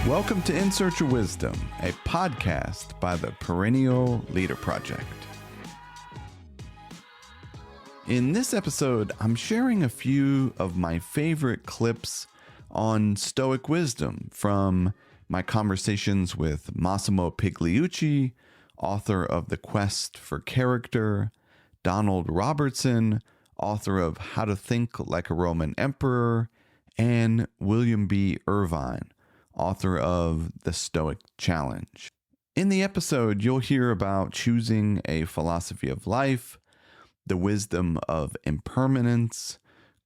Welcome to In Search of Wisdom, a podcast by the Perennial Leader Project. In this episode, I'm sharing a few of my favorite clips on Stoic wisdom from my conversations with Massimo Pigliucci, author of The Quest for Character, Donald Robertson, author of How to Think Like a Roman Emperor, and William B. Irvine, author of The Stoic Challenge. In the episode, you'll hear about choosing a philosophy of life, the wisdom of impermanence,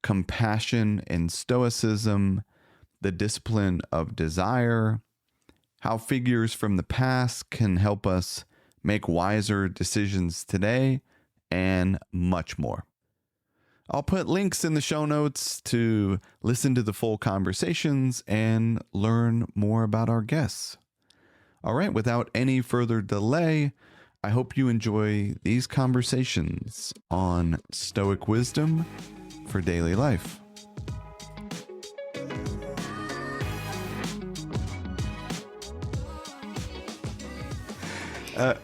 compassion in Stoicism, the discipline of desire, how figures from the past can help us make wiser decisions today, and much more. I'll put links in the show notes to listen to the full conversations and learn more about our guests. All right, without any further delay, I hope you enjoy these conversations on Stoic wisdom for daily life.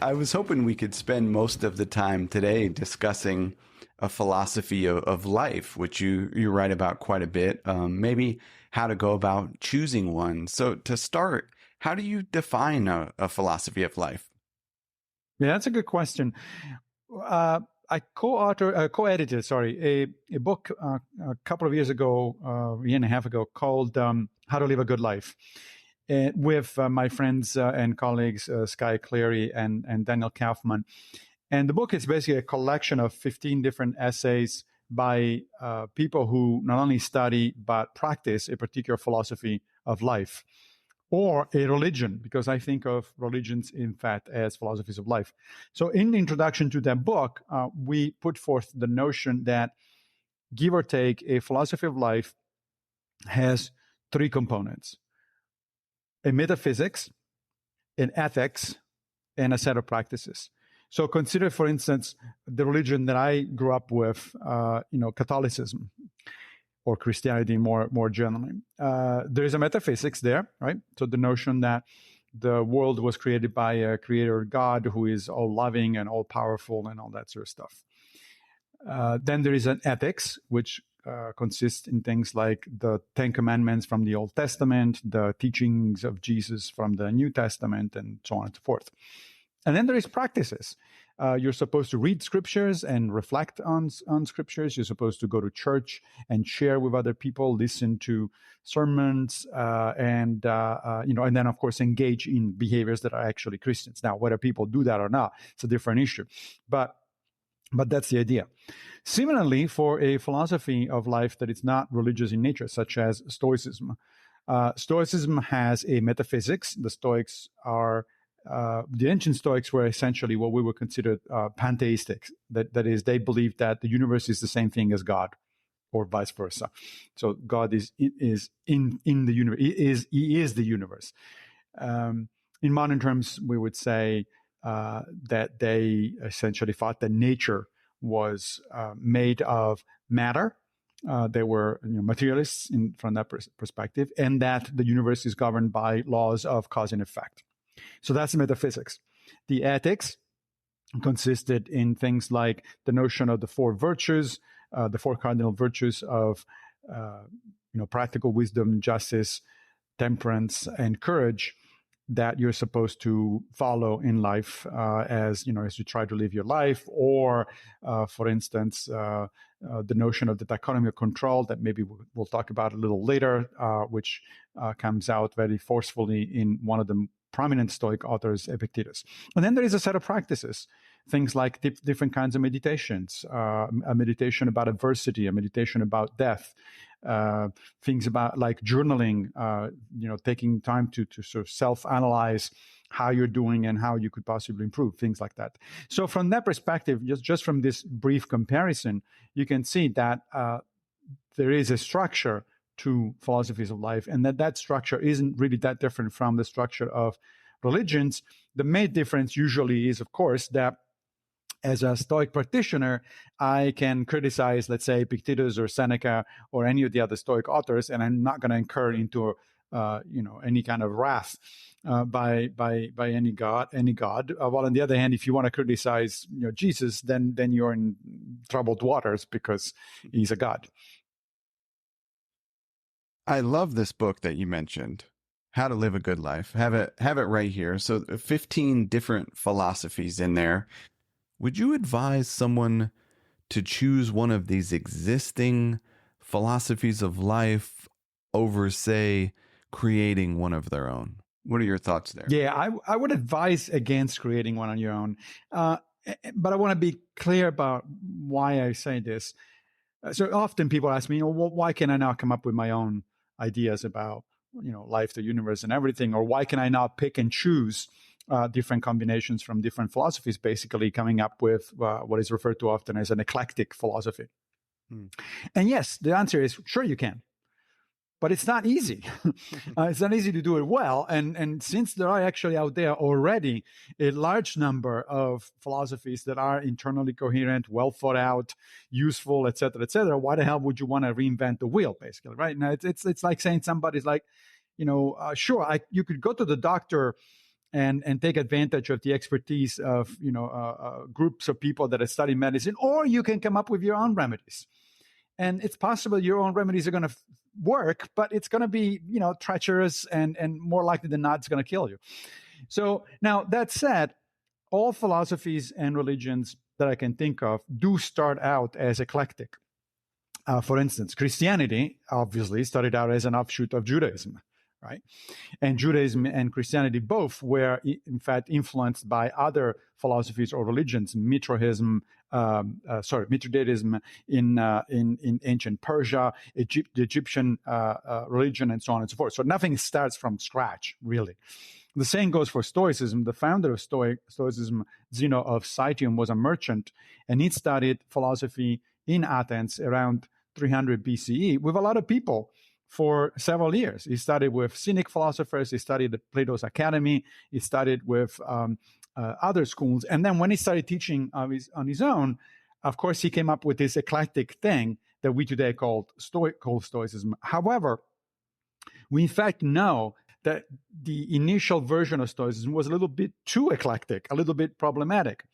I was hoping we could spend most of the time today discussing a philosophy of life, which you write about quite a bit, maybe how to go about choosing one. So to start, how do you define a philosophy of life? Yeah, that's a good question. I co-edited a book a couple of years ago, a year and a half ago, called How to Live a Good Life, with my friends and colleagues, Skye Cleary and Daniel Kaufman. And the book is basically a collection of 15 different essays by people who not only study but practice a particular philosophy of life or a religion, because I think of religions, in fact, as philosophies of life. So in the introduction to that book, we put forth the notion that, give or take, a philosophy of life has three components: a metaphysics, an ethics, and a set of practices. So consider, for instance, the religion that I grew up with, Catholicism or Christianity more generally. There is a metaphysics there, right? So the notion that the world was created by a creator God who is all loving and all powerful and all that sort of stuff. Then there is an ethics, which consists in things like the Ten Commandments from the Old Testament, the teachings of Jesus from the New Testament, and so on and so forth. And then there is practices. You're supposed to read scriptures and reflect on scriptures. You're supposed to go to church and share with other people, listen to sermons, and then of course engage in behaviors that are actually Christians. Now, whether people do that or not, it's a different issue. But that's the idea. Similarly, for a philosophy of life that is not religious in nature, such as Stoicism, Stoicism has a metaphysics. The Stoics are the ancient Stoics were essentially what we would consider pantheistic. That is, they believed that the universe is the same thing as God, or vice versa. So God is in the universe. He is the universe. In modern terms, we would say that they essentially thought that nature was made of matter. They were materialists from that perspective, and that the universe is governed by laws of cause and effect. So that's the metaphysics. The ethics consisted in things like the notion of the four virtues, the four cardinal virtues of practical wisdom, justice, temperance, and courage, that you're supposed to follow in life as you try to live your life, or for instance, the notion of the dichotomy of control that maybe we'll talk about a little later, which comes out very forcefully in one of the prominent Stoic authors, Epictetus. And then there is a set of practices, things like different kinds of meditations, a meditation about adversity, a meditation about death, things about like journaling, taking time to sort of self-analyze how you're doing and how you could possibly improve, things like that. So from that perspective, just from this brief comparison, you can see that there is a structure to philosophies of life, and that structure isn't really that different from the structure of religions. The main difference usually is, of course, that as a Stoic practitioner, I can criticize, let's say, Epictetus or Seneca or any of the other Stoic authors, and I'm not going to incur into, any kind of wrath by any god. While on the other hand, if you want to criticize, Jesus, then you're in troubled waters because he's a god. I love this book that you mentioned, How to Live a Good Life. Have it right here. So 15 different philosophies in there. Would you advise someone to choose one of these existing philosophies of life over, say, creating one of their own? What are your thoughts there? Yeah, I would advise against creating one on your own. But I want to be clear about why I say this. So often people ask me, well, why can I not come up with my own ideas about, life, the universe, and everything? Or why can I not pick and choose different combinations from different philosophies, basically coming up with what is referred to often as an eclectic philosophy? And yes, the answer is sure you can. But it's not easy. It's not easy to do it well. And since there are actually out there already a large number of philosophies that are internally coherent, well thought out, useful, et cetera, why the hell would you want to reinvent the wheel, basically, right? Now, it's like saying somebody's like, sure, you could go to the doctor and take advantage of the expertise of, groups of people that have studied medicine, or you can come up with your own remedies. And it's possible your own remedies are going to work, but it's going to be, treacherous and more likely than not, it's going to kill you. So now that said, all philosophies and religions that I can think of do start out as eclectic. For instance, Christianity obviously started out as an offshoot of Judaism, right? And Judaism and Christianity both were, in fact, influenced by other philosophies or religions, Mithraism in ancient Persia, the Egyptian religion, and so on and so forth. So nothing starts from scratch, really. The same goes for Stoicism. The founder of Stoicism, Zeno of Citium, was a merchant, and he studied philosophy in Athens around 300 BCE with a lot of people for several years. He studied with Cynic philosophers. He studied at Plato's Academy. He studied with other schools. And then when he started teaching on his own, of course, he came up with this eclectic thing that we today call Stoicism. However, we in fact know that the initial version of Stoicism was a little bit too eclectic, a little bit problematic.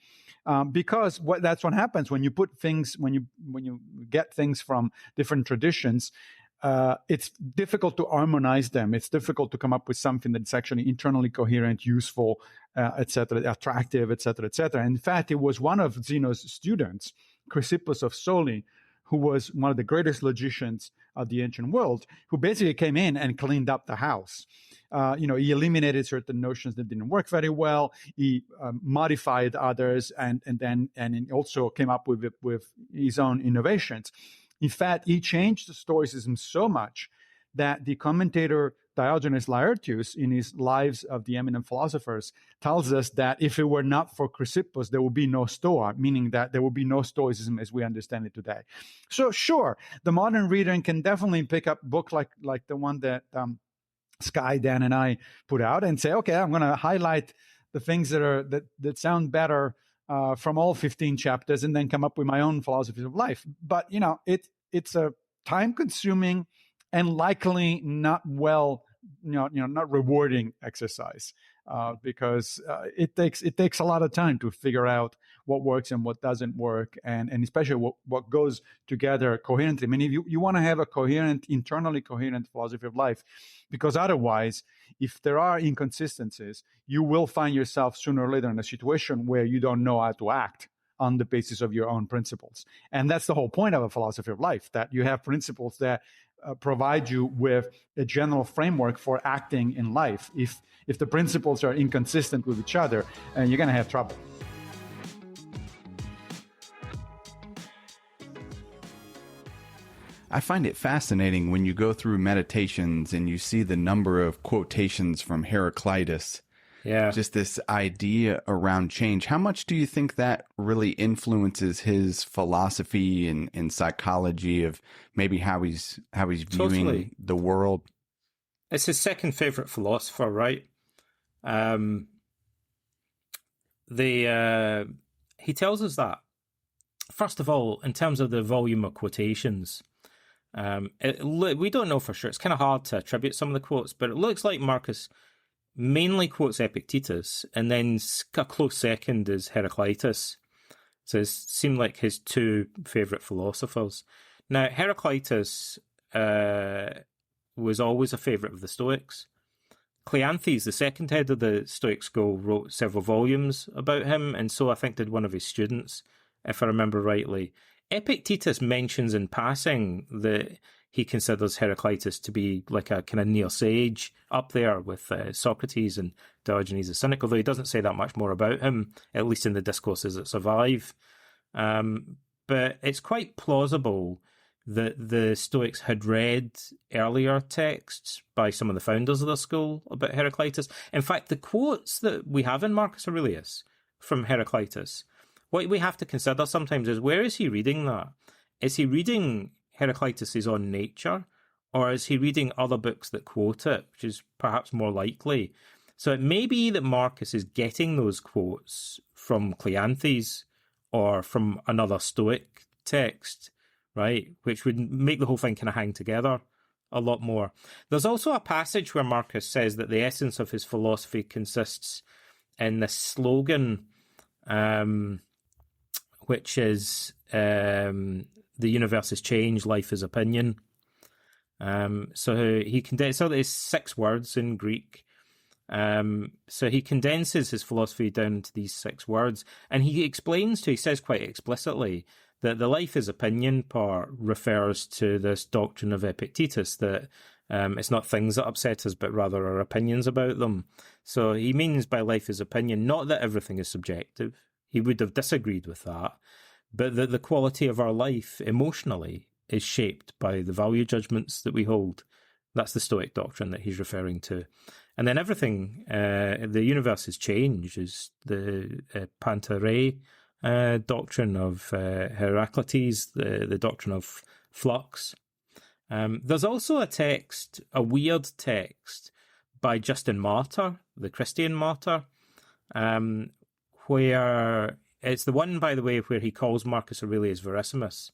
Because that's what happens when you put things, when you get things from different traditions. It's difficult to harmonize them. It's difficult to come up with something that's actually internally coherent, useful, attractive, et cetera. In fact, it was one of Zeno's students, Chrysippus of Soli, who was one of the greatest logicians of the ancient world, who basically came in and cleaned up the house. He eliminated certain notions that didn't work very well. He modified others, and he also came up with his own innovations. In fact, he changed Stoicism so much that the commentator Diogenes Laertius, in his Lives of the Eminent Philosophers, tells us that if it were not for Chrysippus, there would be no Stoa, meaning that there would be no Stoicism as we understand it today. So sure, the modern reader can definitely pick up a book like the one that Sky, Dan, and I put out and say, okay, I'm going to highlight the things that sound better from all 15 chapters, and then come up with my own philosophies of life. But it's a time-consuming and likely not not rewarding exercise because it takes a lot of time to figure out what works and what doesn't work, and especially what goes together coherently. I mean, if you want to have a coherent, internally coherent philosophy of life, because otherwise, if there are inconsistencies, you will find yourself sooner or later in a situation where you don't know how to act on the basis of your own principles. And that's the whole point of a philosophy of life, that you have principles that provide you with a general framework for acting in life. If the principles are inconsistent with each other, you're going to have trouble. I find it fascinating when you go through Meditations and you see the number of quotations from Heraclitus. Yeah. Just this idea around change. How much do you think that really influences his philosophy and psychology of maybe how he's viewing the world? It's his second favorite philosopher, right? he tells us that, first of all, in terms of the volume of quotations, we don't know for sure. It's kind of hard to attribute some of the quotes, but it looks like Marcus mainly quotes Epictetus, and then a close second is Heraclitus. So it seemed like his two favourite philosophers. Now, Heraclitus was always a favourite of the Stoics. Cleanthes, the second head of the Stoic school, wrote several volumes about him, and so I think did one of his students, if I remember rightly. Epictetus mentions in passing that he considers Heraclitus to be like a kind of neo-sage up there with Socrates and Diogenes the Cynic, although he doesn't say that much more about him, at least in the discourses that survive. But it's quite plausible that the Stoics had read earlier texts by some of the founders of the school about Heraclitus. In fact, the quotes that we have in Marcus Aurelius from Heraclitus, what we have to consider sometimes is, where is he reading that? Is he reading Heraclitus' On Nature, or is he reading other books that quote it, which is perhaps more likely? So it may be that Marcus is getting those quotes from Cleanthes or from another Stoic text, right, which would make the whole thing kind of hang together a lot more. There's also a passage where Marcus says that the essence of his philosophy consists in this slogan, which is the universe is change, life is opinion. So he condenses, so there's 6 words in Greek. So he condenses his philosophy down into these 6 words, and he says quite explicitly that the life is opinion part refers to this doctrine of Epictetus, that it's not things that upset us, but rather our opinions about them. So he means by life is opinion, not that everything is subjective. He would have disagreed with that, but that the quality of our life emotionally is shaped by the value judgments that we hold. That's the Stoic doctrine that he's referring to. And then everything, the universe is change, is the Pantarei doctrine of Heraclitus, the doctrine of flux. There's also a weird text by Justin Martyr, the Christian martyr, where it's the one, by the way, where he calls Marcus Aurelius Verissimus.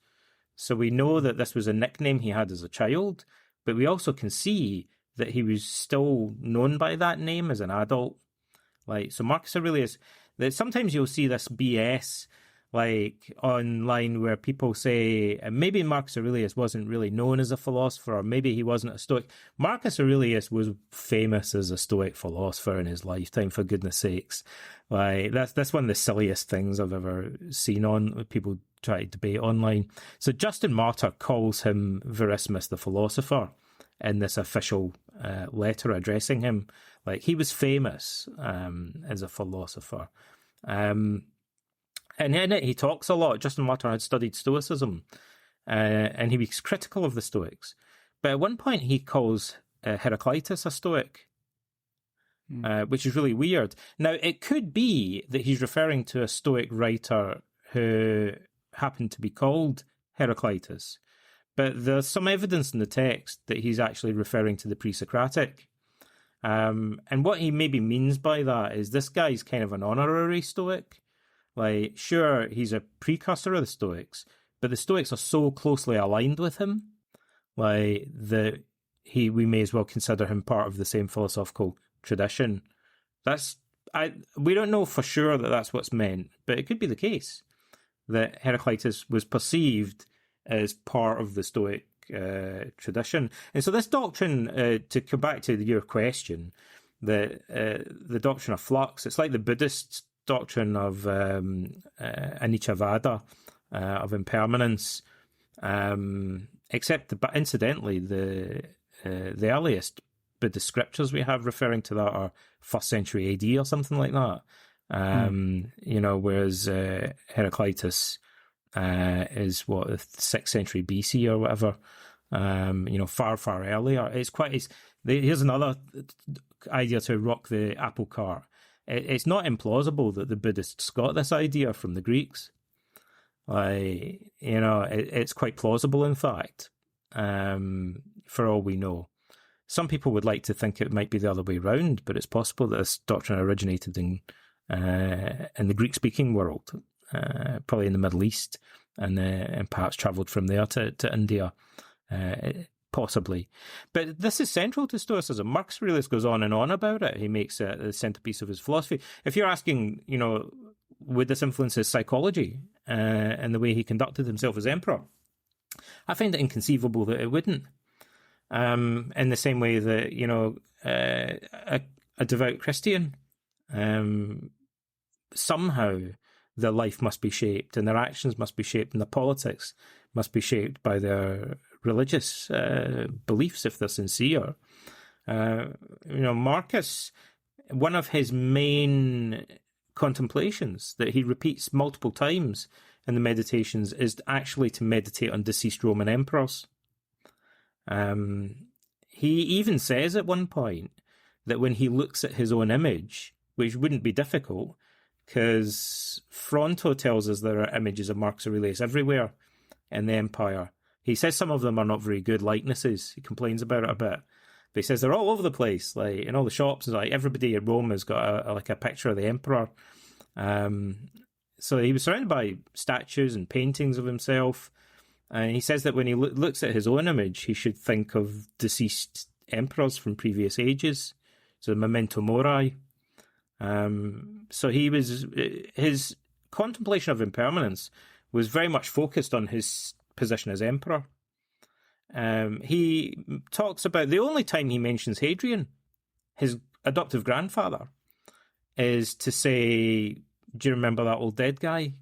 So we know that this was a nickname he had as a child, but we also can see that he was still known by that name as an adult. So Marcus Aurelius, that sometimes you'll see this BS online where people say maybe Marcus Aurelius wasn't really known as a philosopher, or maybe he wasn't a Stoic. Marcus Aurelius was famous as a Stoic philosopher in his lifetime, for goodness sakes. That's one of the silliest things I've ever seen on people try to debate online. So Justin Martyr calls him Verissimus the philosopher in this official letter addressing him. He was famous as a philosopher. And in it, he talks a lot. Justin Martyr had studied Stoicism, and he was critical of the Stoics. But at one point, he calls Heraclitus a Stoic, which is really weird. Now, it could be that he's referring to a Stoic writer who happened to be called Heraclitus, but there's some evidence in the text that he's actually referring to the pre-Socratic. And what he maybe means by that is this guy's kind of an honorary Stoic. Sure, he's a precursor of the Stoics, but the Stoics are so closely aligned with him, that we may as well consider him part of the same philosophical tradition. We don't know for sure that that's what's meant, but it could be the case that Heraclitus was perceived as part of the Stoic tradition. And so this doctrine, to come back to your question, the doctrine of flux, it's like the Buddhist doctrine of anicca, of impermanence, except incidentally the earliest Buddhist scriptures we have referring to that are 1st century AD or something like that. Whereas Heraclitus is the 6th century BC or whatever. Far earlier. Here's another idea to rock the apple cart. It's not implausible that the Buddhists got this idea from the Greeks. It's quite plausible, in fact, for all we know. Some people would like to think it might be the other way around, but it's possible that this doctrine originated in the Greek-speaking world, probably in the Middle East, and perhaps travelled from there to India, possibly. But this is central to Stoicism. Marcus Aurelius goes on and on about it. He makes it the centerpiece of his philosophy. If you're asking, would this influence his psychology and the way he conducted himself as emperor, I find it inconceivable that it wouldn't. In the same way that, a devout Christian, somehow their life must be shaped and their actions must be shaped and their politics must be shaped by their religious beliefs if they're sincere. Marcus, one of his main contemplations that he repeats multiple times in the Meditations is actually to meditate on deceased Roman emperors. He even says at one point that when he looks at his own image, which wouldn't be difficult, because Fronto tells us there are images of Marcus Aurelius everywhere in the empire. He says some of them are not very good likenesses. He complains about it a bit. But he says they're all over the place, like in all the shops. Like everybody in Rome has got a picture of the emperor. So he was surrounded by statues and paintings of himself. And he says that when he looks at his own image, he should think of deceased emperors from previous ages. So memento mori. So his contemplation of impermanence was very much focused on his position as emperor. He talks about the only time he mentions Hadrian, his adoptive grandfather, is to say, do you remember that old dead guy?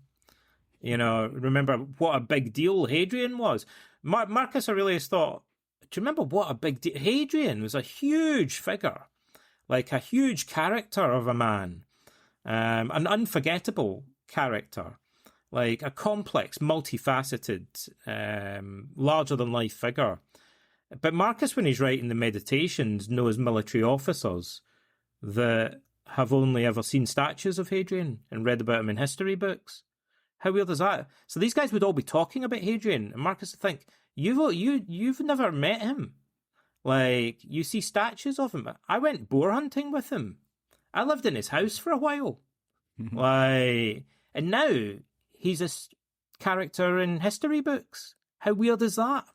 Remember what a big deal Hadrian was. Marcus Aurelius thought, do you remember what a big deal? Hadrian was a huge figure, like a huge character of a man, an unforgettable character, like a complex, multifaceted, larger-than-life figure. But Marcus, when he's writing the Meditations, knows military officers that have only ever seen statues of Hadrian and read about him in history books. How weird is that? So these guys would all be talking about Hadrian, and Marcus would think, you've never met him. Like, you see statues of him. I went boar hunting with him. I lived in his house for a while. And now he's a character in history books. How weird is that?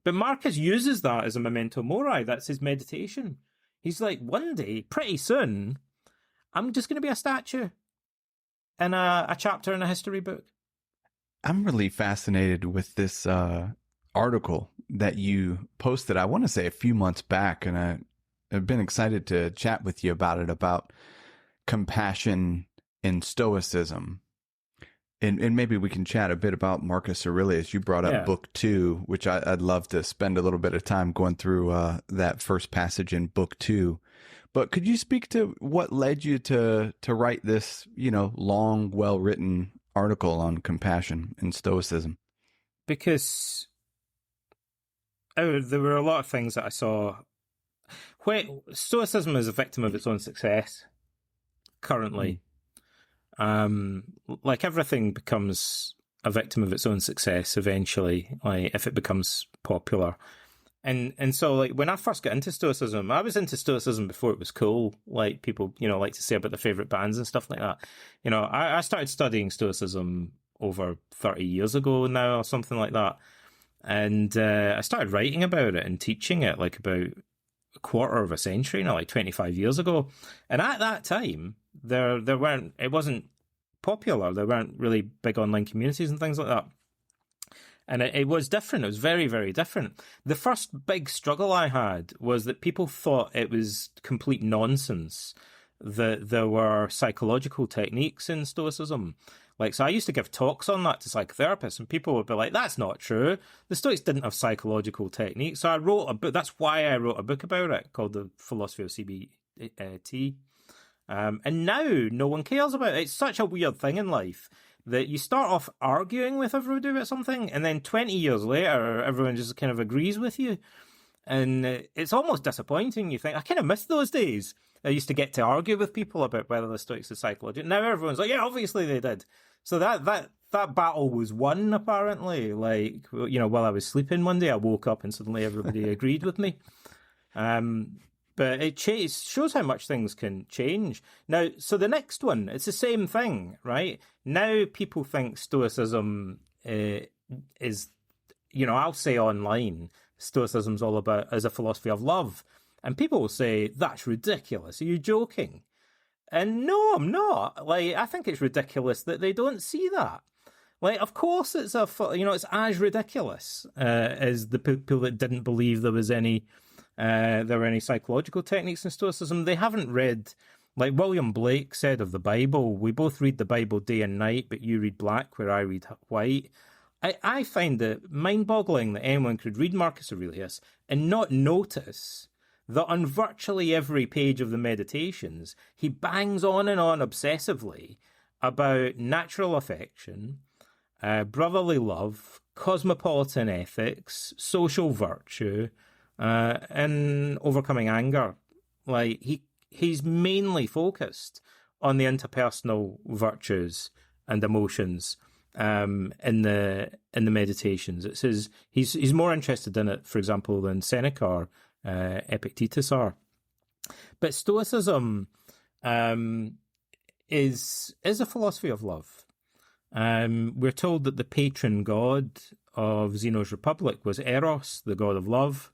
But Marcus uses that as a memento mori. That's his meditation. He's like, one day, pretty soon, I'm just going to be a statue in a chapter in a history book. I'm really fascinated with this article that you posted, I want to say a few months back, and I've been excited to chat with you about it, about compassion in Stoicism. And maybe we can chat a bit about Marcus Aurelius. You brought up Book 2, which I'd love to spend a little bit of time going through that first passage in Book 2. But could you speak to what led you to write this, long, well-written article on compassion in Stoicism? Because there were a lot of things that I saw. Stoicism is a victim of its own success currently. Like everything becomes a victim of its own success eventually, like if it becomes popular. And so, like, when I first got into Stoicism, I was into Stoicism before it was cool. Like, people, like to say about their favourite bands and stuff like that. I started studying Stoicism over 30 years ago now or something like that. And I started writing about it and teaching it, like, about a quarter of a century now, like 25 years ago. And at that time, it wasn't popular. There weren't really big online communities and things like that. And it was different. It was very, very different. The first big struggle I had was that people thought it was complete nonsense that there were psychological techniques in Stoicism. Like, so I used to give talks on that to psychotherapists, and people would be like, that's not true. The Stoics didn't have psychological techniques. So I wrote a book. That's why I wrote a book about it called The Philosophy of CBT. And now no one cares about it. It's such a weird thing in life that you start off arguing with everybody about something, and then 20 years later, everyone just kind of agrees with you. And it's almost disappointing. You think, I kind of miss those days. I used to get to argue with people about whether the Stoics are psychological. Now everyone's like, yeah, obviously they did. So that battle was won, apparently. Like, while I was sleeping one day, I woke up and suddenly everybody agreed with me. But but it shows how much things can change. Now, so the next one, it's the same thing, right? Now people think Stoicism is, I'll say online, Stoicism's all about as a philosophy of love. And people will say, that's ridiculous. Are you joking? And no, I'm not. Like, I think it's ridiculous that they don't see that. Like, of course it's it's as ridiculous as the people that didn't believe there were any psychological techniques in Stoicism. They haven't read, like William Blake said of the Bible, we both read the Bible day and night, but you read black where I read white. I find it mind-boggling that anyone could read Marcus Aurelius and not notice that on virtually every page of the Meditations, he bangs on and on obsessively about natural affection, brotherly love, cosmopolitan ethics, social virtue, and overcoming anger. Like he's mainly focused on the interpersonal virtues and emotions in the Meditations. It says he's more interested in it, for example, than Seneca or Epictetus are. But Stoicism is a philosophy of love. We're told that the patron god of Zeno's Republic was Eros, the god of love.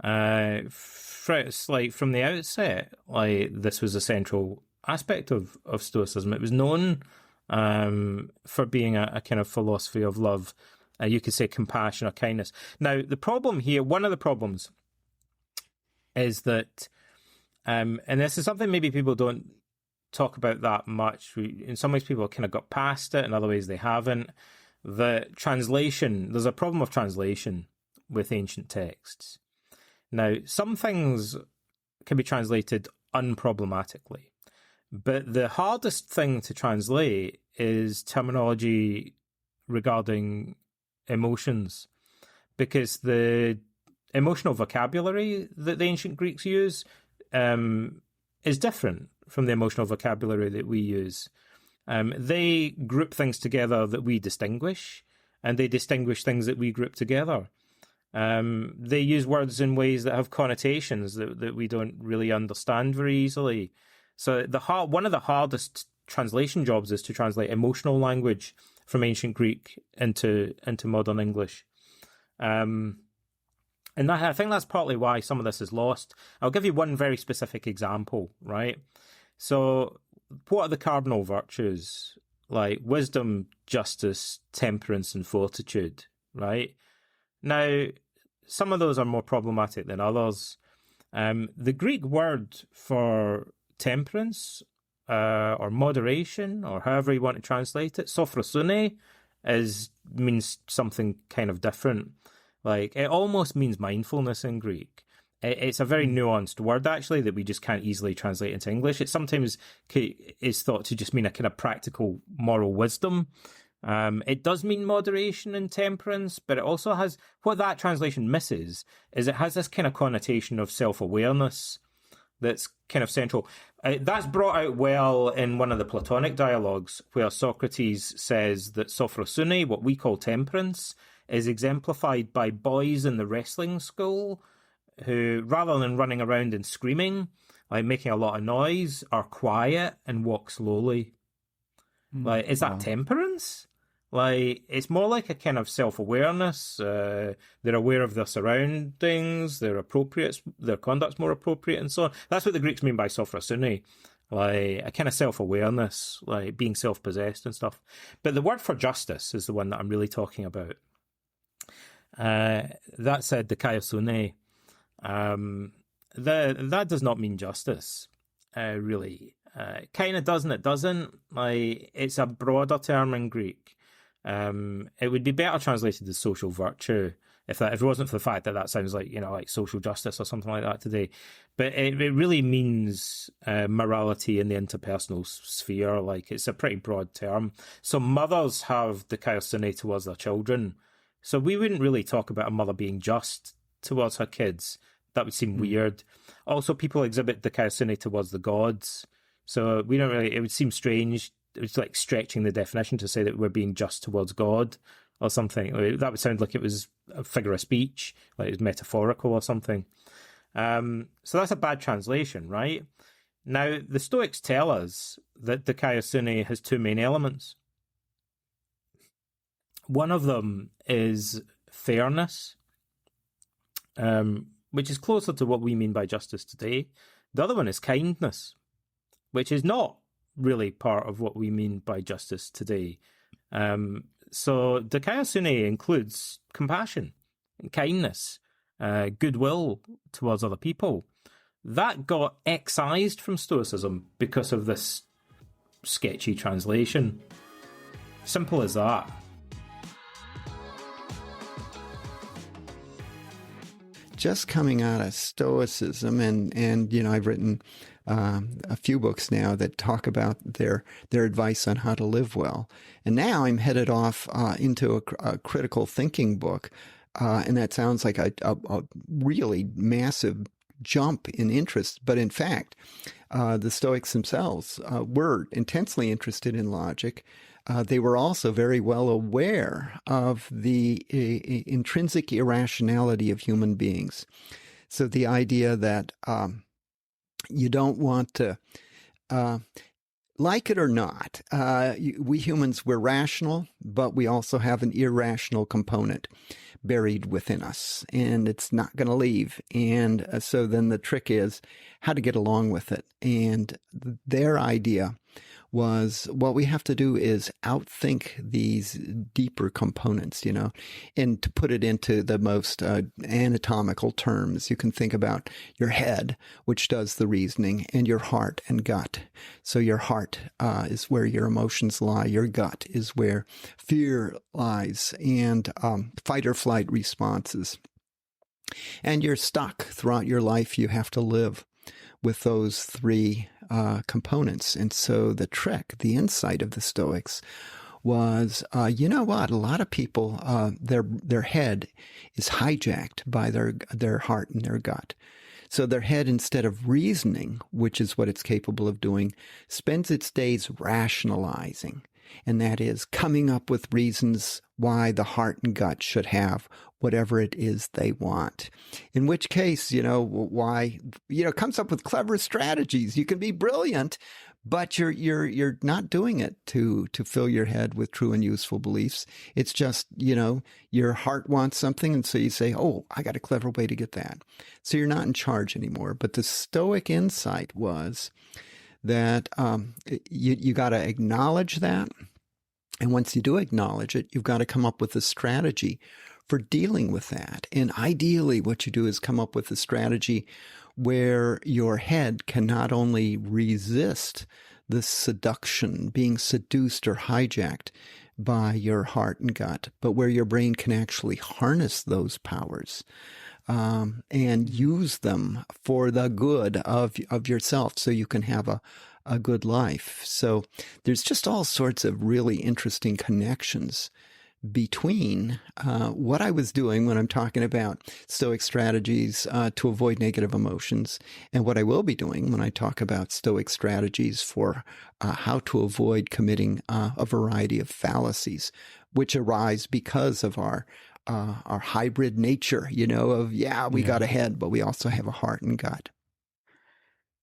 It's like from the outset, like this was a central aspect of Stoicism. It was known for being a kind of philosophy of love. You could say compassion or kindness. Now, the problem here, one of the problems is that, and this is something maybe people don't talk about that much. In some ways, people kind of got past it. In other ways, they haven't. The translation, there's a problem of translation with ancient texts. Now, some things can be translated unproblematically, but the hardest thing to translate is terminology regarding emotions, because the emotional vocabulary that the ancient Greeks use is different from the emotional vocabulary that we use. They group things together that we distinguish, and they distinguish things that we group together. They use words in ways that have connotations that we don't really understand very easily. So one of the hardest translation jobs is to translate emotional language from ancient Greek into modern English. And I think that's partly why some of this is lost. I'll give you one very specific example, right? So what are the cardinal virtues? Like wisdom, justice, temperance, and fortitude, right? Now, some of those are more problematic than others. The Greek word for temperance or moderation, or however you want to translate it, sophrosune, means something kind of different. Like, it almost means mindfulness in Greek. It's a very nuanced word, actually, that we just can't easily translate into English. It sometimes is thought to just mean a kind of practical moral wisdom. It does mean moderation and temperance, but it also has, what that translation misses is it has this kind of connotation of self-awareness that's kind of central. That's brought out well in one of the Platonic dialogues, where Socrates says that sophrosune, what we call temperance, is exemplified by boys in the wrestling school who, rather than running around and screaming, like making a lot of noise, are quiet and walk slowly. Like, is that temperance? Like, it's more like a kind of self-awareness. They're aware of their surroundings, they're appropriate, their conduct's more appropriate, and so on. That's what the Greeks mean by sophrosune. Like, a kind of self-awareness, like being self-possessed and stuff. But the word for justice is the one that I'm really talking about. That's dikaiosune. That does not mean justice, really. Kind of does and it doesn't. Like, it's a broader term in Greek. It would be better translated as social virtue if it wasn't for the fact that sounds like, like social justice or something like that today. But it really means morality in the interpersonal sphere. Like, it's a pretty broad term. So mothers have dikaiosune towards their children. So we wouldn't really talk about a mother being just towards her kids. That would seem weird. Also, people exhibit dikaiosune towards the gods. So we don't really, it would seem strange. It's like stretching the definition to say that we're being just towards God or something. That would sound like it was a figure of speech, like it was metaphorical or something. So that's a bad translation, right? Now, the Stoics tell us that dikaiosune has two main elements. One of them is fairness, which is closer to what we mean by justice today. The other one is kindness, which is not really part of what we mean by justice today. So dikaiosune includes compassion, kindness, goodwill towards other people. That got excised from Stoicism because of this sketchy translation. Simple as that. Just coming out of Stoicism, and you know, I've written a few books now that talk about their advice on how to live well. And now I'm headed off into a critical thinking book, and that sounds like a really massive jump in interest. But in fact, the Stoics themselves were intensely interested in logic. They were also very well aware of the intrinsic irrationality of human beings. So the idea that you don't want to, like it or not, we humans, we're rational, but we also have an irrational component buried within us, and it's not going to leave. And so then the trick is how to get along with it. And their idea was, what we have to do is outthink these deeper components, you know, and to put it into the most anatomical terms, you can think about your head, which does the reasoning, and your heart and gut. So your heart is where your emotions lie. Your gut is where fear lies, and fight or flight responses. And you're stuck throughout your life. You have to live with those three components. And so the trick, the insight of the Stoics was, you know what? A lot of people, their head is hijacked by their heart and their gut. So their head, instead of reasoning, which is what it's capable of doing, spends its days rationalizing. And that is coming up with reasons why the heart and gut should have whatever it is they want. In which case, you know, why, you know, comes up with clever strategies. You can be brilliant, but you're not doing it to fill your head with true and useful beliefs. It's just, you know, your heart wants something, and so you say, oh, I got a clever way to get that. So you're not in charge anymore. But the Stoic insight was that you got to acknowledge that. And once you do acknowledge it, you've got to come up with a strategy for dealing with that. And ideally, what you do is come up with a strategy where your head can not only resist the seduction, being seduced or hijacked by your heart and gut, but where your brain can actually harness those powers and use them for the good of yourself, so you can have a good life. So there's just all sorts of really interesting connections between what I was doing when I'm talking about Stoic strategies to avoid negative emotions, and what I will be doing when I talk about Stoic strategies for how to avoid committing a variety of fallacies, which arise because of our hybrid nature, you know, of, we got a head, but we also have a heart and gut.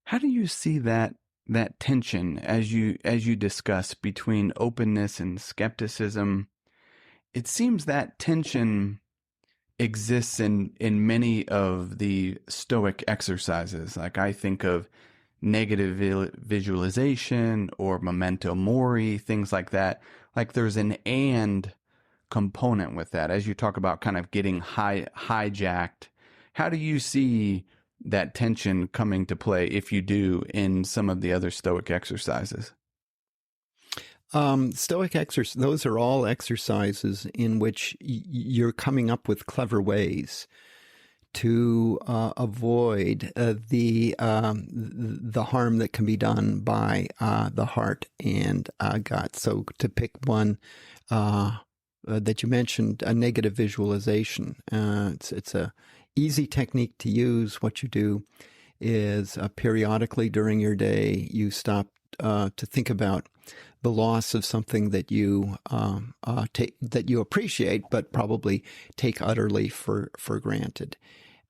How do you see that tension as you discuss between openness and skepticism? It seems that tension exists in many of the Stoic exercises. Like, I think of negative visualization or memento mori, things like that. Like, there's an and component with that. As you talk about kind of getting hijacked, how do you see that tension coming to play, if you do, in some of the other Stoic exercises? Stoic exercises, those are all exercises in which you're coming up with clever ways to avoid the harm that can be done by the heart and gut. So to pick one that you mentioned, a negative visualization. It's a easy technique to use. What you do is periodically during your day, you stop to think about the loss of something that you that you appreciate, but probably take utterly for granted.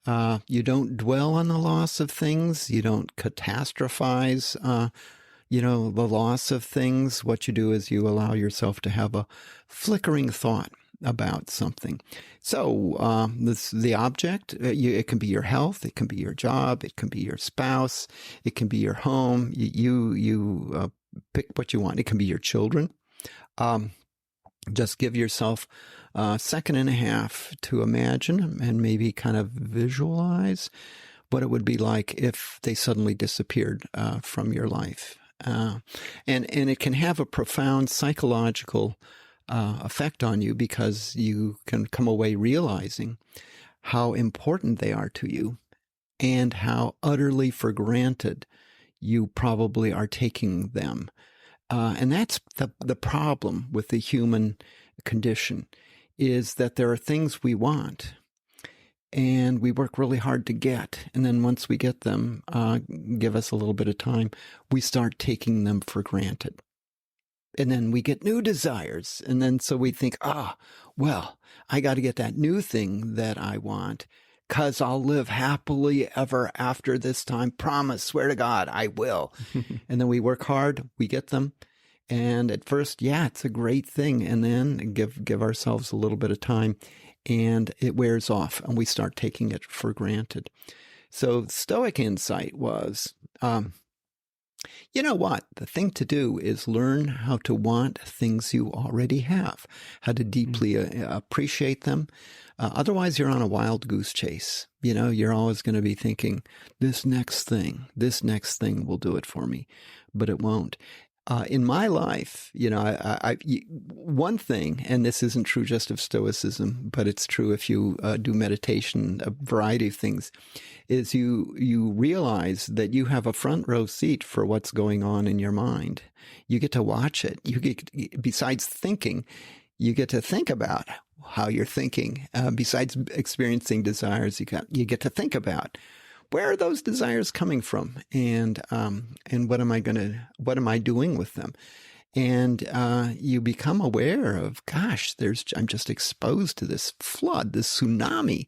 You don't dwell on the loss of things. You don't catastrophize, the loss of things. What you do is you allow yourself to have a flickering thought about something. So the object, it can be your health, it can be your job, it can be your spouse, it can be your home. You pick what you want. It can be your children. Just give yourself a second and a half to imagine and maybe kind of visualize what it would be like if they suddenly disappeared from your life. And it can have a profound psychological effect on you, because you can come away realizing how important they are to you and how utterly for granted you probably are taking them. And that's the problem with the human condition, is that there are things we want and we work really hard to get. And then once we get them, give us a little bit of time, we start taking them for granted. And then we get new desires. And then so we think, well, I got to get that new thing that I want, because I'll live happily ever after this time. Promise, swear to God, I will. And then we work hard, we get them. And at first, it's a great thing. And then give ourselves a little bit of time, and it wears off and we start taking it for granted. So Stoic insight was, you know what? The thing to do is learn how to want things you already have, how to deeply appreciate them. Otherwise, you're on a wild goose chase. You're always going to be thinking, this next thing will do it for me, but it won't. In my life, one thing, and this isn't true just of Stoicism, but it's true if you do meditation, a variety of things, is you realize that you have a front row seat for what's going on in your mind. You get to watch it. Besides thinking, you get to think about how you're thinking. Besides experiencing desires, you get to think about, where are those desires coming from? And what am I doing with them? And you become aware of, gosh, I'm just exposed to this flood, this tsunami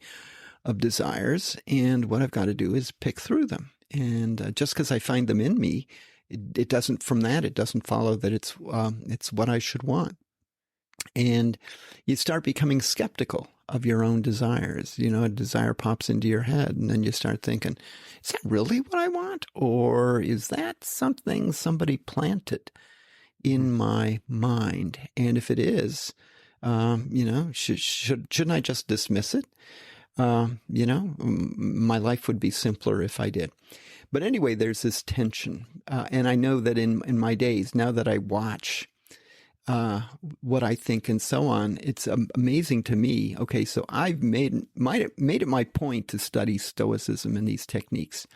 of desires. And what I've got to do is pick through them. And just because I find them in me, it doesn't follow that it's what I should want. And you start becoming skeptical of your own desires. A desire pops into your head, and then you start thinking, is that really what I want? Or is that something somebody planted in my mind? And if it is, shouldn't I just dismiss it? My life would be simpler if I did. But anyway, there's this tension. And I know that in my days, now that I watch what I think and so on, it's amazing to me. Okay, so I've made it my point to study Stoicism and these techniques.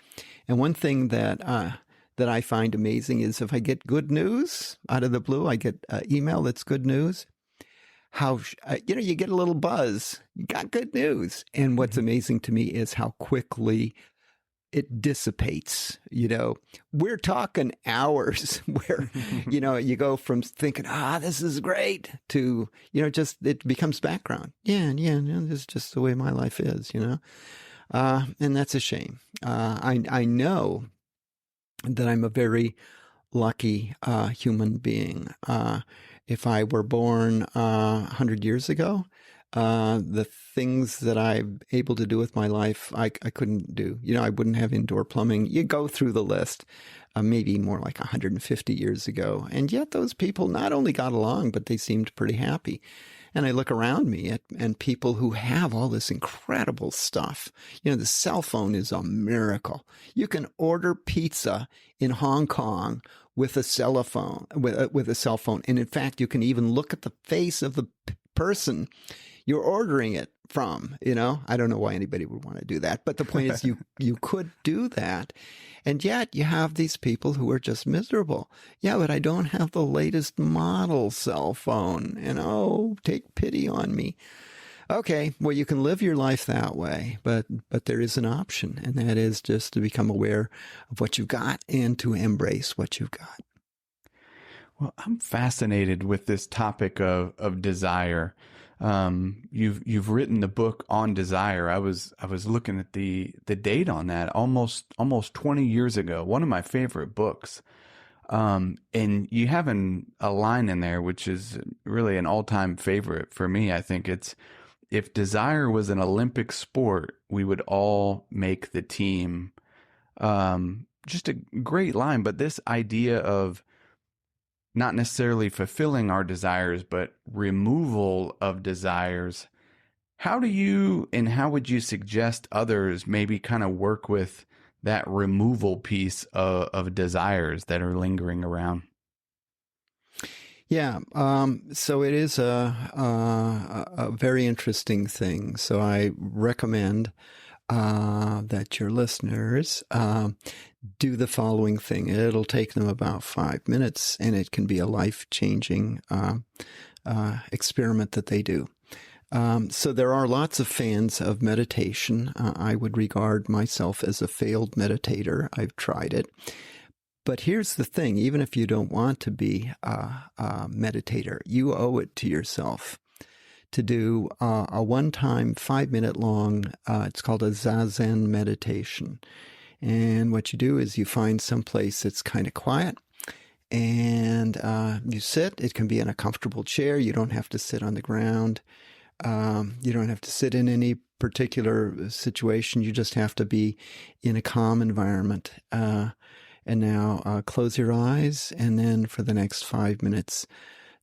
And one thing that I find amazing is if I get good news out of the blue, I get an email that's good news. How you get a little buzz. You got good news, and what's amazing to me is how quickly it dissipates. We're talking hours where, you go from thinking, this is great, to, just it becomes background. Yeah, this is just the way my life is, and that's a shame. I know that I'm a very lucky human being. If I were born 100 years ago, the things that I'm able to do with my life, I couldn't do. I wouldn't have indoor plumbing. You go through the list, maybe more like 150 years ago. And yet those people not only got along, but they seemed pretty happy. And I look around me and people who have all this incredible stuff. The cell phone is a miracle. You can order pizza in Hong Kong with a cell phone, with a cell phone. And in fact, you can even look at the face of the person you're ordering it from. I don't know why anybody would want to do that, but the point is you could do that. And yet you have these people who are just miserable. Yeah, but I don't have the latest model cell phone, take pity on me. Okay, well, you can live your life that way, but there is an option, and that is just to become aware of what you've got and to embrace what you've got. Well, I'm fascinated with this topic of desire. You've written the book on desire. I was looking at the date on that, almost 20 years ago. One of my favorite books. And you have a line in there which is really an all-time favorite for me. I think it's, if desire was an Olympic sport, we would all make the team. Just a great line, but this idea of not necessarily fulfilling our desires, but removal of desires. How would you suggest others maybe kind of work with that removal piece of desires that are lingering around? Yeah, so it is a very interesting thing. So I recommend that your listeners do the following thing. It'll take them about 5 minutes, and it can be a life-changing experiment that they do. So there are lots of fans of meditation. I would regard myself as a failed meditator. I've tried it. But here's the thing. Even if you don't want to be a meditator, you owe it to yourself to do a one-time 5-minute long, it's called a Zazen meditation. And what you do is you find some place that's kind of quiet, and you sit. It can be in a comfortable chair. You don't have to sit on the ground. You don't have to sit in any particular situation. You just have to be in a calm environment. And now close your eyes, and then for the next 5 minutes,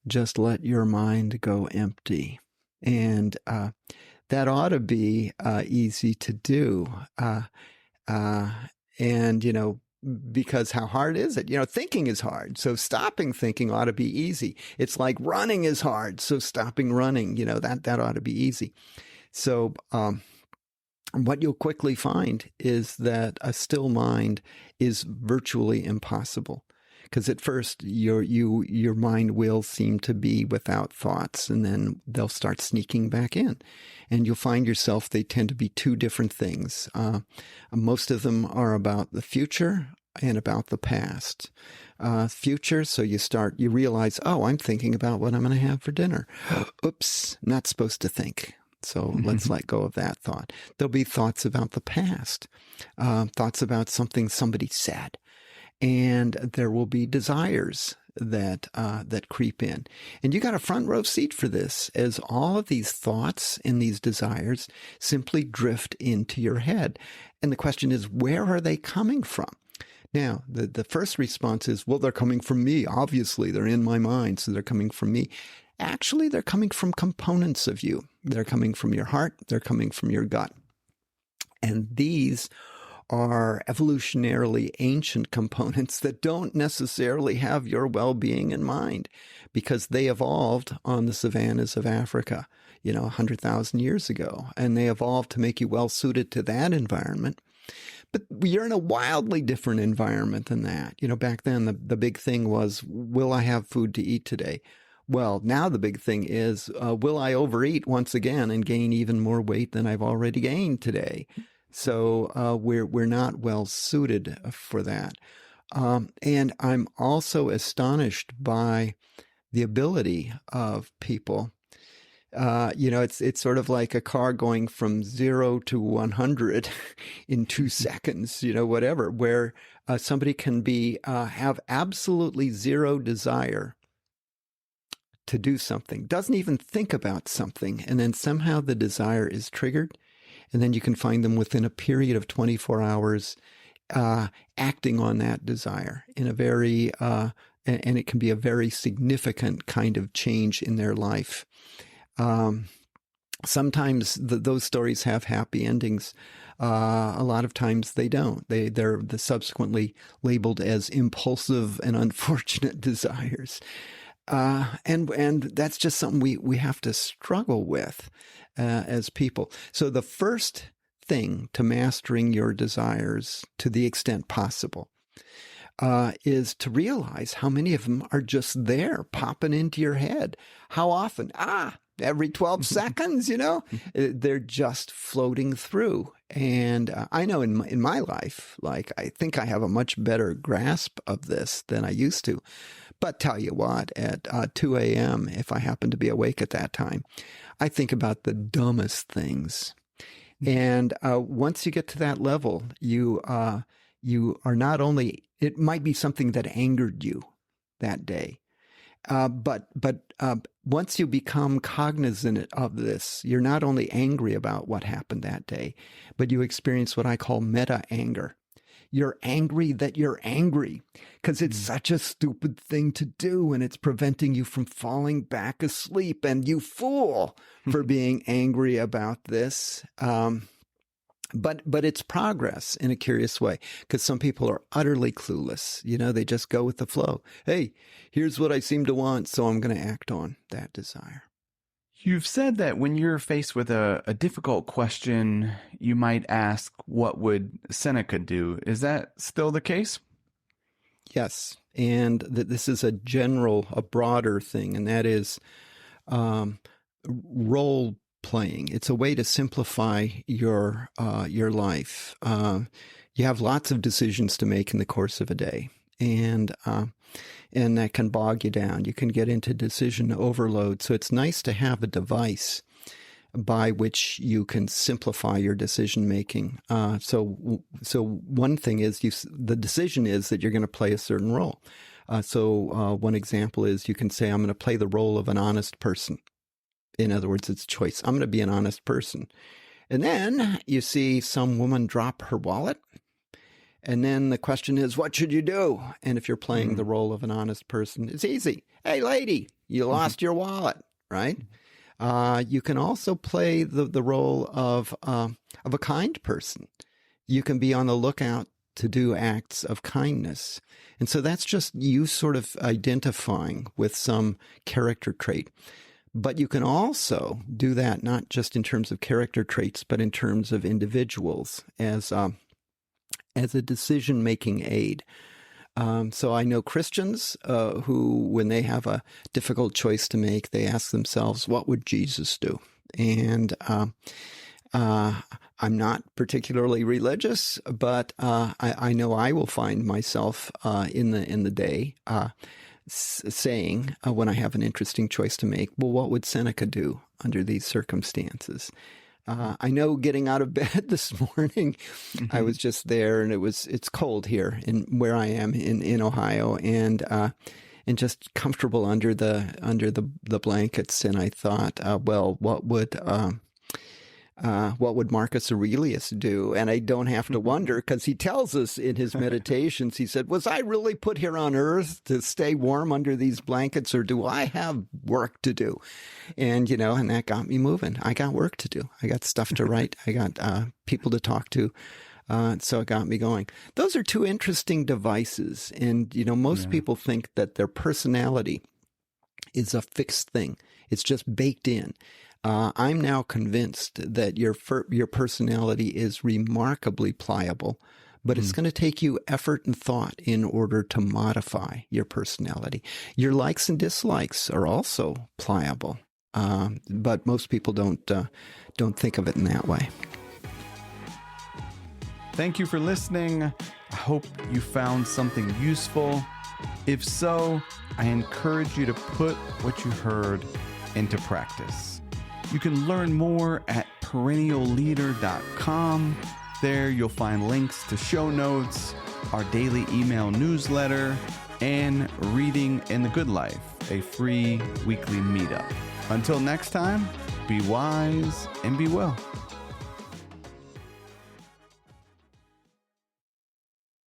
just let your mind go empty. And that ought to be easy to do. And, because how hard is it? Thinking is hard. So stopping thinking ought to be easy. It's like running is hard. So stopping running, that ought to be easy. So what you'll quickly find is that a still mind is virtually impossible. Because at first your mind will seem to be without thoughts, and then they'll start sneaking back in. And you'll find yourself, they tend to be two different things. Most of them are about the future and about the past. Future, so you realize, oh, I'm thinking about what I'm going to have for dinner. Oops, not supposed to think. So let's let go of that thought. There'll be thoughts about the past, thoughts about something somebody said. And there will be desires that creep in. And you got a front row seat for this, as all of these thoughts and these desires simply drift into your head. And the question is, where are they coming from? Now, the first response is, well, they're coming from me. Obviously, they're in my mind, so they're coming from me. Actually, they're coming from components of you. They're coming from your heart. They're coming from your gut. And these are evolutionarily ancient components that don't necessarily have your well-being in mind, because they evolved on the savannas of Africa, 100,000 years ago, and they evolved to make you well-suited to that environment. But you're in a wildly different environment than that. Back then, the big thing was, will I have food to eat today? Well, now the big thing is, will I overeat once again and gain even more weight than I've already gained today? So we're not well suited for that. And I'm also astonished by the ability of people. It's sort of like a car going from 0 to 100 in 2 seconds, whatever, where somebody can have absolutely zero desire to do something, doesn't even think about something, and then somehow the desire is triggered. And then you can find them within a period of 24 hours acting on that desire in a very, and it can be a very significant kind of change in their life. Sometimes those stories have happy endings. A lot of times they don't. They're subsequently labeled as impulsive and unfortunate desires. And that's just something we have to struggle with as people. So the first thing to mastering your desires to the extent possible is to realize how many of them are just there popping into your head. How often? every 12 seconds, they're just floating through. And I know in my life, like, I think I have a much better grasp of this than I used to. But tell you what, at 2 a.m., if I happen to be awake at that time, I think about the dumbest things. And once you get to that level, you are not only, it might be something that angered you that day, but once you become cognizant of this, you're not only angry about what happened that day, but you experience what I call meta anger. You're angry that you're angry because it's such a stupid thing to do, and it's preventing you from falling back asleep. And you fool for being angry about this. But it's progress in a curious way, because some people are utterly clueless. They just go with the flow. Hey, here's what I seem to want, so I'm going to act on that desire. You've said that when you're faced with a difficult question, you might ask, what would Seneca do? Is that still the case? Yes. And this is a broader thing, and that is role playing. It's a way to simplify your life. You have lots of decisions to make in the course of a day, and that can bog you down. You can get into decision overload. So it's nice to have a device by which you can simplify your decision making. So one thing is the decision is that you're going to play a certain role. So one example is you can say, I'm going to play the role of an honest person. In other words, it's choice. I'm going to be an honest person. And then you see some woman drop her wallet. And then the question is, what should you do? And if you're playing the role of an honest person, it's easy. Hey, lady, you lost your wallet, right? You can also play the role of a kind person. You can be on the lookout to do acts of kindness. And so that's just you sort of identifying with some character trait. But you can also do that not just in terms of character traits, but in terms of individuals as a decision-making aid. So I know Christians who, when they have a difficult choice to make, they ask themselves, what would Jesus do? And I'm not particularly religious, but I know I will find myself in the day saying, when I have an interesting choice to make, well, what would Seneca do under these circumstances? I know getting out of bed this morning, I was just there, and it's cold here where I am in Ohio, and just comfortable under the blankets. And I thought, well, what would Marcus Aurelius do? And I don't have to wonder, because he tells us in his meditations, he said, was I really put here on earth to stay warm under these blankets, or do I have work to do? And, and that got me moving. I got work to do. I got stuff to write. I got people to talk to. So it got me going. Those are two interesting devices. And, most people think that their personality is a fixed thing. It's just baked in. I'm now convinced that your personality is remarkably pliable, but it's going to take you effort and thought in order to modify your personality. Your likes and dislikes are also pliable, but most people don't think of it in that way. Thank you for listening. I hope you found something useful. If so, I encourage you to put what you heard into practice. You can learn more at perennialleader.com. There you'll find links to show notes, our daily email newsletter, and Reading in the Good Life, a free weekly meetup. Until next time, be wise and be well.